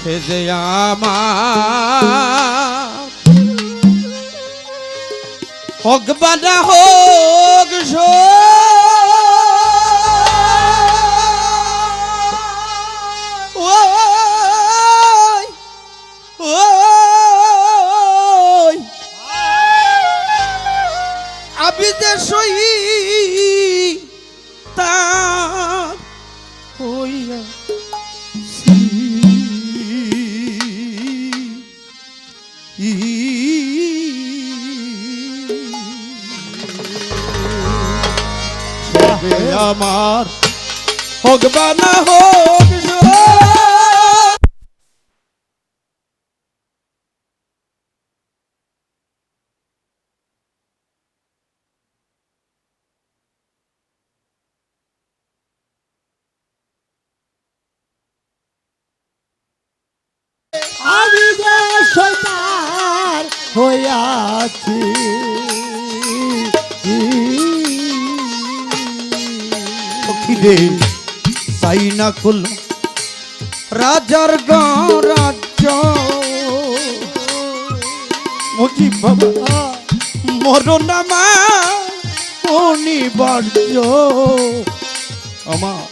সে যে আমার হোক বানা হোক আমি যে সই তার হইয়া আমার হোক বানা হোক আমি যে শয়তান হইয়াছি রে চাই না কুল রাজার গরাজ্য মুজি বাবা মরণ আমার অনিবার্য আমার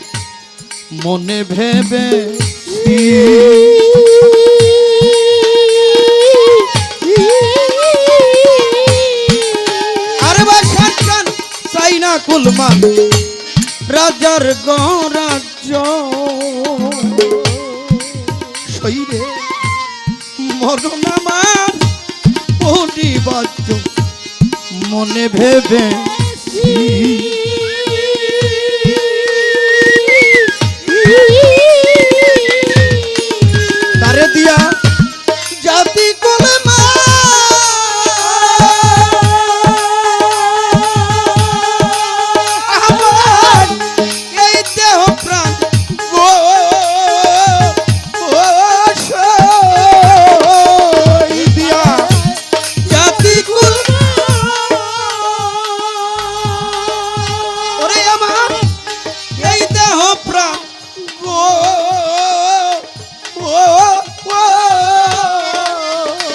মনে ভেবে আরে বাসান চাই না কুলমান রাজার গরাজ্য শরীরে মরণ আমার অনিবার্য মনে ভেবে তারে দিয়া জাতি কোলে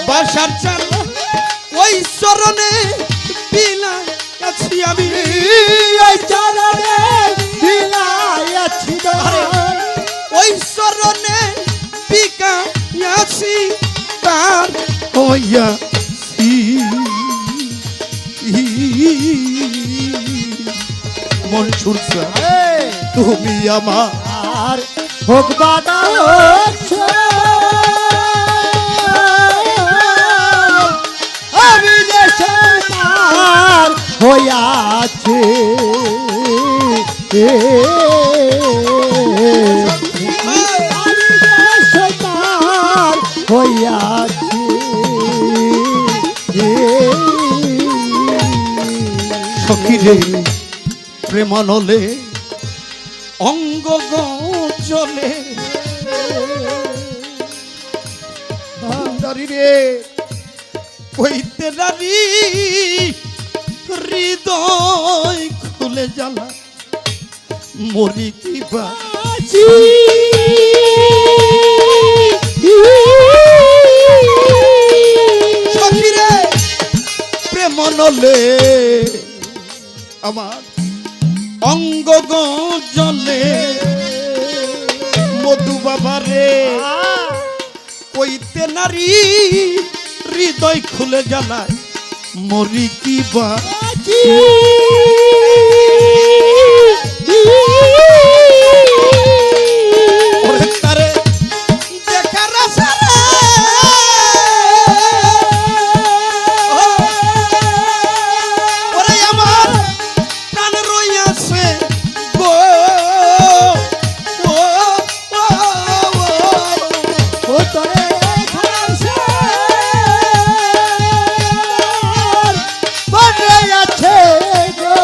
বাসার চাল ওই চরণে বিলাইয়াছি আমি ওই চরণে বিলাইয়াছি ওই চরণে বিকাইয়াছি তার হইয়াছি মনসুর তুমি আমার হোক বানা আমি যে শয়তান হইয়াছি আমি যে শয়তান হইয়াছি সখী রে প্রেমানলে অঙ্গ চলে ভান্ডারি রে কইতে নারী হৃদয় খুলে জ্বালা মরি কি বাঁচি সখী রে প্রেমানলে আমার অঙ্গ জলে মধু বাবা রে কইতে নারী হৃদয় খুলে জ্বালায় মরি কি বাঁচি তারে দেখার আশারে ওরে আমার প্রাণ রইয়াছে গো ও তোরে আছে গো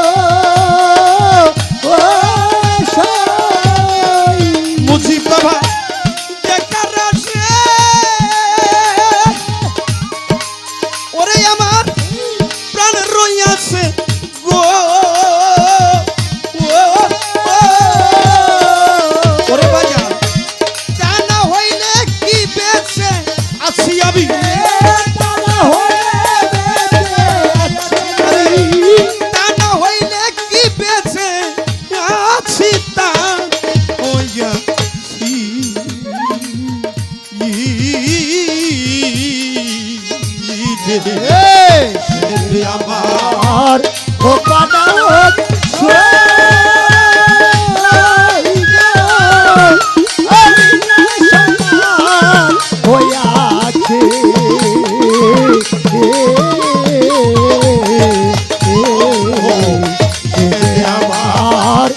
সে আমার আর ও পানা হইয়াছে আমার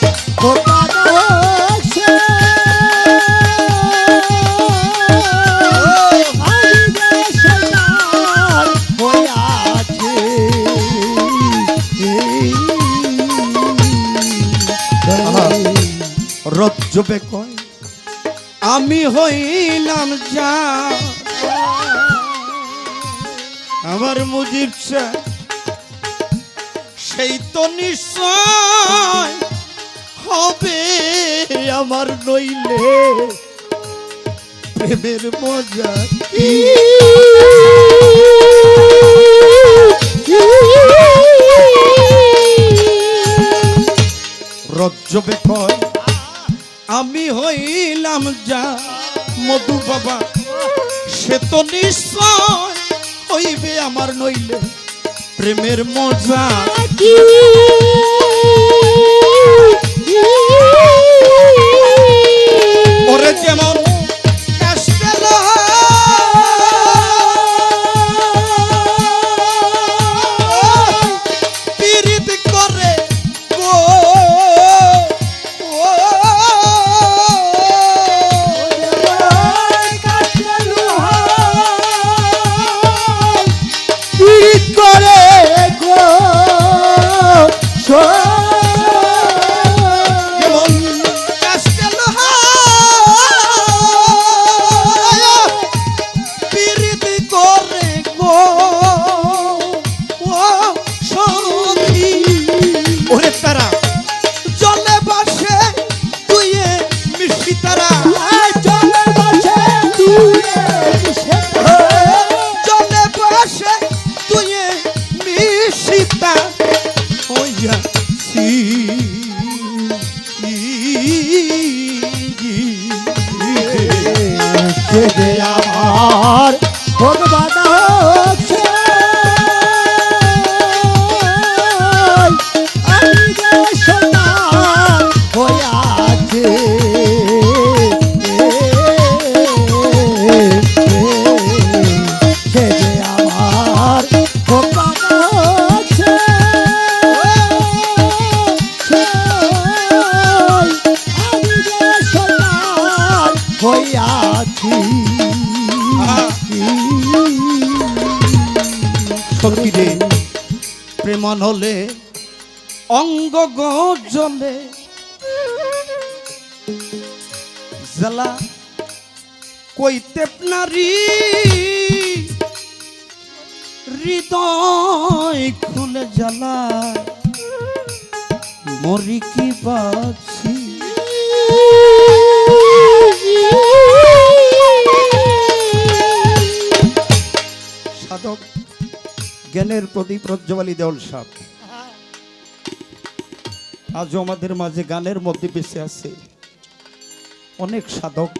রজ্জবে কয় আমি হইলাম যা আমার মুজিব শাহ সেই তো নিশ্চয় হবে আমার নইলে প্রেমের মজা কি রজ্জবে কয় আমি হইলাম যা মধু বাবা সে তো নিশ্চয় হইবে আমার নইলে প্রেমের মজা ওরে যেমন পীড়িত করে গো করে গো যেমন কাস্তে লোহা পীড়িত করে গো ও সখী ওরে তারা জলে বাসে তুইয়ে মিষ্টি তারা চলে বসে জলে বাসে তুইয়ে মিষ্টিতা হইয়াছি যে আমার ভগবান হচ্ছে আমি যে সন্তান হইয়াছে যে আমার ভগবান হচ্ছে আমি যে সন্তান হইয়াছি সখী রে প্রেমন হলে অঙ্গ গজলে জ্বালা কইতে নারী হৃদয় খুলে জ্বালা মরি কি বাছি সাধক জ্ঞানের প্রদীপ প্রজ্জ্বলী দেওল সাপ আজও আমাদের মাঝে গানের মধ্যে বেঁচে আছে অনেক সাধক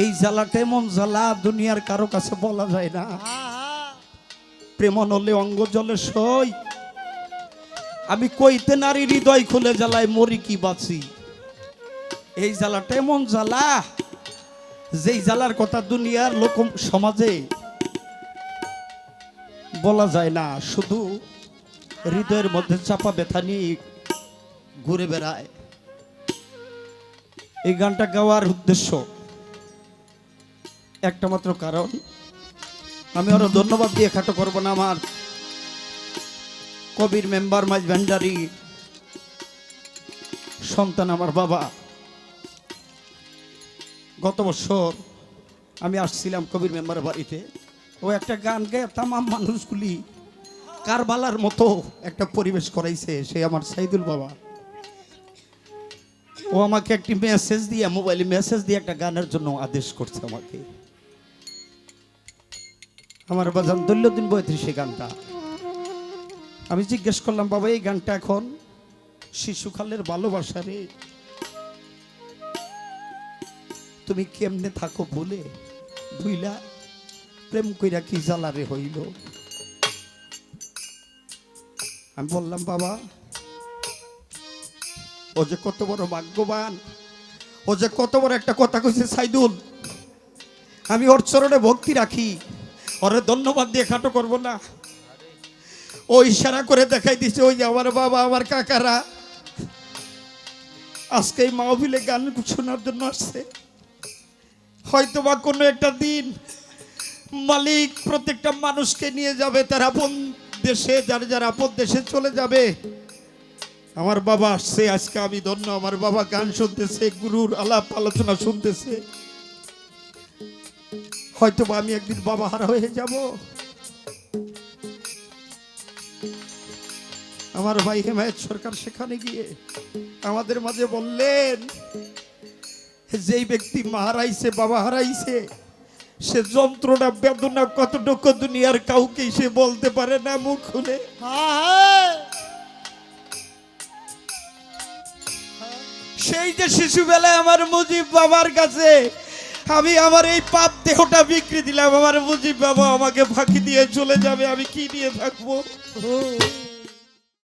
এই জ্বালাটা এমন জ্বালা দুনিয়ার কারো কাছে বলা যায় না প্রেমন হলে অঙ্গ জলে সই আমি কইতে নারী হৃদয় খুলে জ্বালায় মরি কি বাঁচি এই জ্বালাটা এমন জ্বালা যেই জ্বালার কথা দুনিয়ার লোক সমাজে বলা যায় না শুধু হৃদয়ের মধ্যে চাপা ব্যথা নিয়ে ঘুরে বেড়ায় এই গানটা গাওয়ার উদ্দেশ্য একটা মাত্র কারণ আমি আরো ধন্যবাদ দিয়ে খাটো করব না আমার কবির মেম্বার মাইজ ভান্ডারি সন্তান আমার বাবা গত বছর আমি আসছিলাম কবির মেম্বারের বাড়িতে ও একটা গান গেয়ে তামাম মানুষগুলি কারবালার মতো একটা পরিবেশ করাইছে সে আমার সাইদুল বাবা ও আমাকে একটি মেসেজ দিয়ে মোবাইলে মেসেজ দিয়ে একটা গানের জন্য আদেশ করছে আমাকে আমার বাজান দৈল্যদিন বইতে সেই গানটা আমি জিজ্ঞেস করলাম বাবা এই গানটা এখন শিশুকালের ভালোবাসা রে তুমি কেমনে থাকো বলে ভুইলা প্রেম কইরা কি জ্বালারে হইল। আমি বললাম বাবা ও যে কত বড় ভাগ্যবান, ও যে কত বড় একটা কথা কইছে সাইদুল, আমি ওর চরণে ভক্তি রাখি, ওরে ধন্যবাদ দিয়ে খাটো করব না। ও ইশারা করে দেখাই দিছে ওই যে আমার বাবা আমার কাকারা আজকে এই মাহফিলে গান শোনার জন্য আসছে। হয়তো বা কোনো একটা দিন মালিক প্রত্যেকটা মানুষকে নিয়ে যাবে তার আপন দেশে, যার যার আপন দেশে চলে যাবে। আমার বাবা আসছে আজকে, আমি ধন্য। আমার বাবা গান শুনতেছে, গুরুর আলাপ আলোচনা শুনতেছে। হয়তো বা আমি একদিন বাবা হারা হয়ে যাব। আমার ভাই হেমায়েত সরকার সেখানে গিয়ে আমাদের মাঝে বললেন, যেই ব্যক্তি মা হারাইছে, বাবা হারাইছে, সে যন্ত্রণা বেদনা কতটুকু দুনিয়ার কাউকে সে বলতে পারে না মুখ খুলে। সেই যে শিশুবেলায় আমার মুজিব বাবার কাছে আমি আমার এই পাপ দেহটা বিক্রি দিলাম, আমার মুজিব বাবা আমাকে ফাঁকি দিয়ে চলে যাবে, আমি কি নিয়ে থাকবো?